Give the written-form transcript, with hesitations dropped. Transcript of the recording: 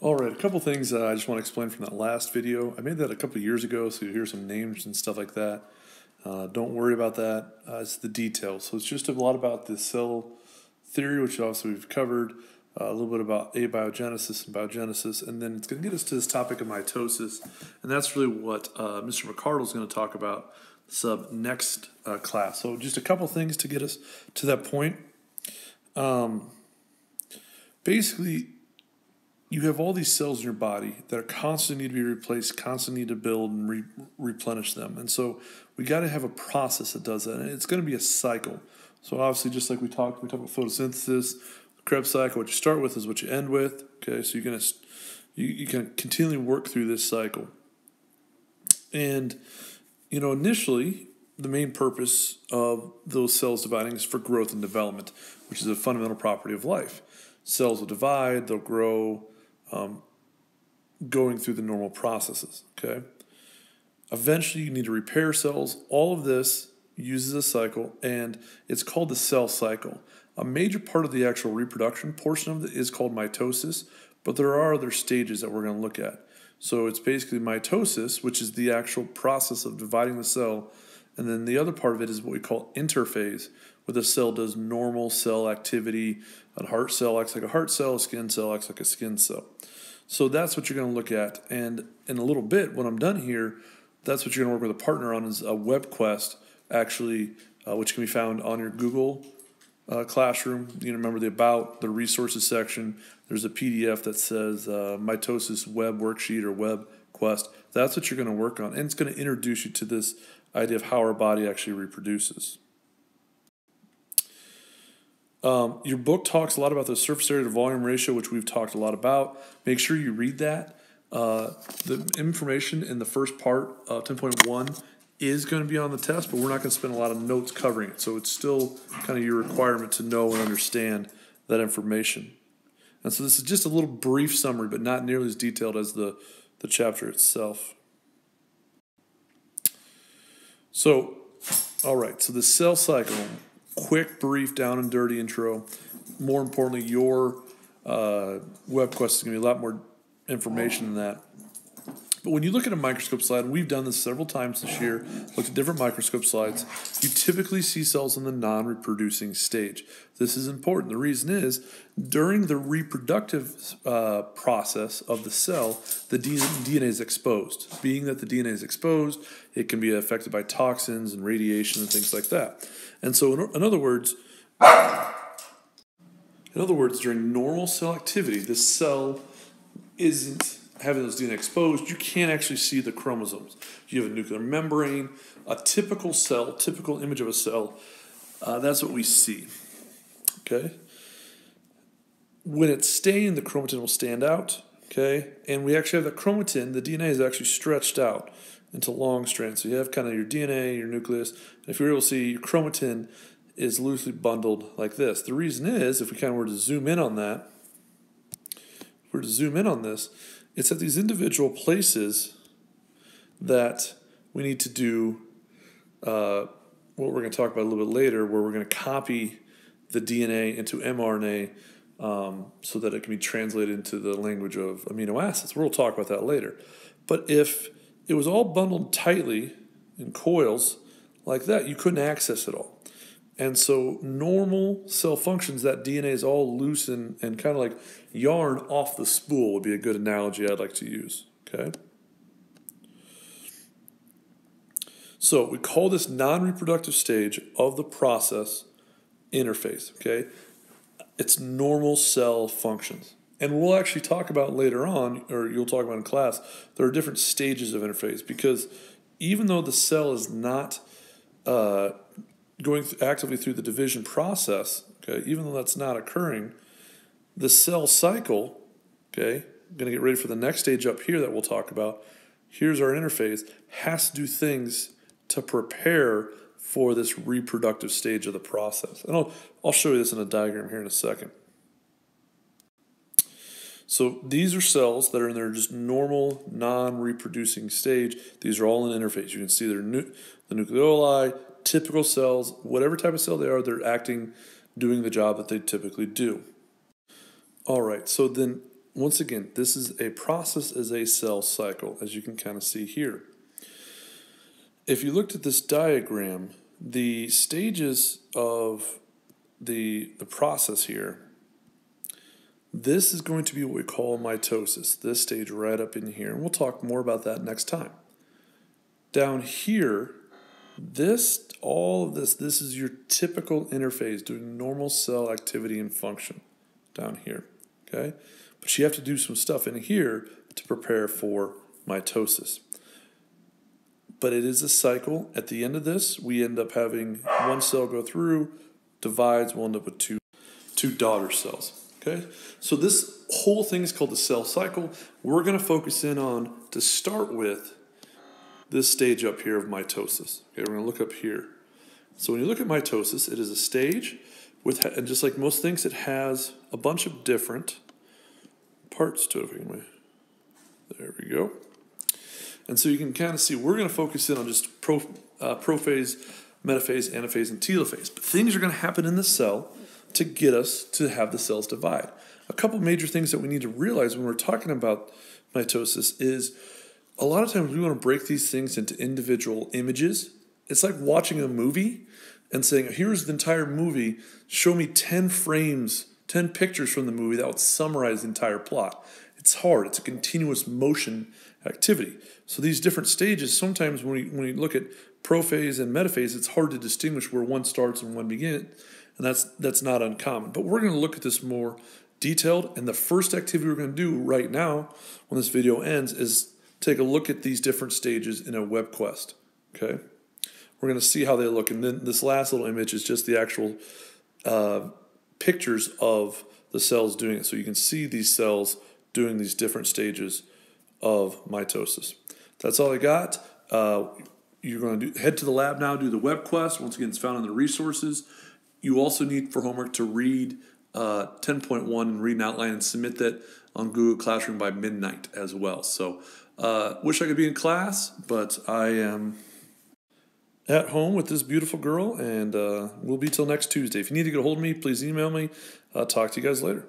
All right, a couple things I just want to explain from that last video. I made that a couple of years ago, so you hear some names and stuff like that. Don't worry about that. It's the details. So it's just a lot about the cell theory, which obviously we've covered, a little bit about abiogenesis and biogenesis, and then it's going to get us to this topic of mitosis, and that's really what Mr. McCardle is going to talk about next class. So just a couple things to get us to that point. Basically, you have all these cells in your body that are constantly need to be replaced, constantly need to build and replenish them. And so we got to have a process that does that. And it's going to be a cycle. So obviously, just like we talked about photosynthesis, the Krebs cycle, what you start with is what you end with. Okay, so you can continually work through this cycle. And, initially, the main purpose of those cells dividing is for growth and development, which is a fundamental property of life. Cells will divide, they'll grow, going through the normal processes, okay? Eventually, you need to repair cells. All of this uses a cycle, and it's called the cell cycle. A major part of the actual reproduction portion of it is called mitosis, but there are other stages that we're going to look at. So it's basically mitosis, which is the actual process of dividing the cell, and then the other part of it is what we call interphase, where the cell does normal cell activity. A heart cell acts like a heart cell, a skin cell acts like a skin cell. So that's what you're going to look at. And in a little bit, when I'm done here, that's what you're going to work with a partner on is a web quest, actually, which can be found on your Google Classroom. Remember the resources section. There's a PDF that says mitosis web worksheet or web quest. That's what you're going to work on. And it's going to introduce you to this idea of how our body actually reproduces. Your book talks a lot about the surface area to volume ratio, which we've talked a lot about. Make sure you read that. The information in the first part of 10.1 is going to be on the test, but we're not going to spend a lot of notes covering it. So it's still kind of your requirement to know and understand that information. And so this is just a little brief summary, but not nearly as detailed as the chapter itself. So, all right, so the cell cycle. Quick, brief, down and dirty intro. More importantly, your web quest is going to be a lot more information than that. But when you look at a microscope slide, and we've done this several times this year, looked at different microscope slides, you typically see cells in the non-reproducing stage. This is important. The reason is, during the reproductive process of the cell, the DNA is exposed. Being that the DNA is exposed, it can be affected by toxins and radiation and things like that. And so, in other words, during normal cell activity, the cell isn't having those DNA exposed. You can't actually see the chromosomes. You have a nuclear membrane, a typical cell, typical image of a cell. That's what we see. Okay. When it's staying, the chromatin will stand out. Okay, and we actually have the chromatin. The DNA is actually stretched out into long strands. So you have kind of your DNA, your nucleus. And if you're able to see, your chromatin is loosely bundled like this. The reason is, if we kind of were to zoom in on that, it's at these individual places that we need to do what we're going to talk about a little bit later, where we're going to copy the DNA into mRNA so that it can be translated into the language of amino acids. We'll talk about that later. But if it was all bundled tightly in coils like that, you couldn't access it all. And so normal cell functions, that DNA is all loose and kind of like yarn off the spool would be a good analogy I'd like to use. Okay. So we call this non-reproductive stage of the process interphase. Okay. It's normal cell functions. And we'll actually talk about later on, or you'll talk about in class, there are different stages of interphase, because even though the cell is not going actively through the division process, okay, even though that's not occurring, the cell cycle, okay, I'm going to get ready for the next stage up here that we'll talk about. Here's our interphase, has to do things to prepare for this reproductive stage of the process. And I'll show you this in a diagram here in a second. So these are cells that are in their just normal, non-reproducing stage. These are all in interphase. You can see the nucleoli, typical cells, whatever type of cell they are, they're doing the job that they typically do. All right, so then once again, this is a process as a cell cycle, as you can kind of see here. If you looked at this diagram, the stages of the process here, this is going to be what we call mitosis, this stage right up in here. And we'll talk more about that next time. Down here, all of this is your typical interphase doing normal cell activity and function down here, okay? But you have to do some stuff in here to prepare for mitosis. But it is a cycle. At the end of this, we end up having one cell go through, divides, we'll end up with two daughter cells. Okay, so this whole thing is called the cell cycle. We're going to focus in on, to start with, this stage up here of mitosis. Okay, we're going to look up here. So when you look at mitosis, it is a stage with, and just like most things, it has a bunch of different parts to it. There we go. And so you can kind of see, we're going to focus in on just prophase, metaphase, anaphase, and telophase. But things are going to happen in the cell to get us to have the cells divide. A couple major things that we need to realize when we're talking about mitosis is a lot of times we want to break these things into individual images. It's like watching a movie and saying, here's the entire movie, show me 10 frames, 10 pictures from the movie that would summarize the entire plot. It's hard. It's a continuous motion activity. So these different stages, sometimes when we look at prophase and metaphase, it's hard to distinguish where one starts and one begins. And that's not uncommon. But we're going to look at this more detailed. And the first activity we're going to do right now, when this video ends, is take a look at these different stages in a web quest. Okay? We're going to see how they look. And then this last little image is just the actual pictures of the cells doing it. So you can see these cells doing these different stages of mitosis. That's all I got. You're going to head to the lab now, do the web quest. Once again, it's found in the resources. You also need for homework to read 10.1 and read an outline and submit that on Google Classroom by midnight as well. So wish I could be in class, but I am at home with this beautiful girl, and we'll be till next Tuesday. If you need to get a hold of me, please email me. I'll talk to you guys later.